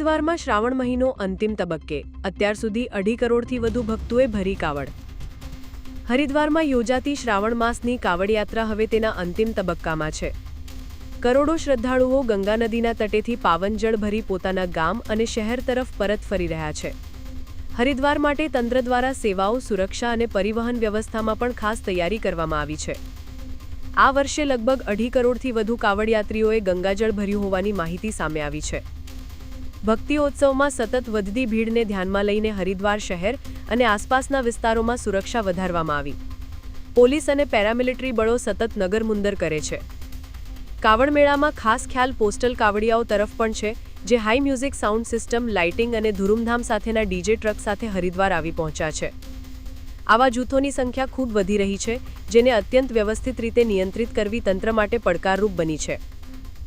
હરિદ્વારમાં શ્રાવણ મહિનો અંતિમ તબક્કે અત્યાર સુધી 2.5 કરોડથી વધુ ભક્તોએ ભરી કાવડ। હરિદ્વારમાં યોજાતી શ્રાવણ માસની કાવડ યાત્રા હવે તેના અંતિમ તબક્કામાં છે। કરોડો શ્રદ્ધાળુઓ ગંગા નદીના તટેથી પાવન જળ ભરી પોતાના ગામ અને શહેર તરફ પરત ફરી રહ્યા છે। હરિદ્વાર માટે તંત્ર દ્વારા સેવાઓ, સુરક્ષા અને પરિવહન વ્યવસ્થામાં પણ ખાસ તૈયારી કરવામાં આવી છે। આ વર્ષે લગભગ 2.5 કરોડથી વધુ કાવડયાત્રીઓએ ગંગાજળ ભર્યું હોવાની માહિતી સામે આવી છે। ભક્તિઓત્સવમાં સતત વધતી ભીડને ધ્યાનમાં લઈને હરિદ્વાર શહેર અને આસપાસના વિસ્તારોમાં સુરક્ષા વધારવામાં આવી। પોલીસ અને પેરામિલિટરી બળો સતત નગરમુંદર કરે છે। કાવડ મેળામાં ખાસ ખ્યાલ પોસ્ટલ કાવડિયાઓ તરફ પણ છે, જે high music sound system, lighting અને ધૂમધામ સાથેના ડીજે ટ્રક સાથે હરિદ્વાર આવી પહોંચ્યા છે। આવા જૂથોની સંખ્યા ખૂબ વધી રહી છે, જેને અત્યંત વ્યવસ્થિત રીતે નિયંત્રિત કરવી તંત્ર માટે પડકારરૂપ બની છે।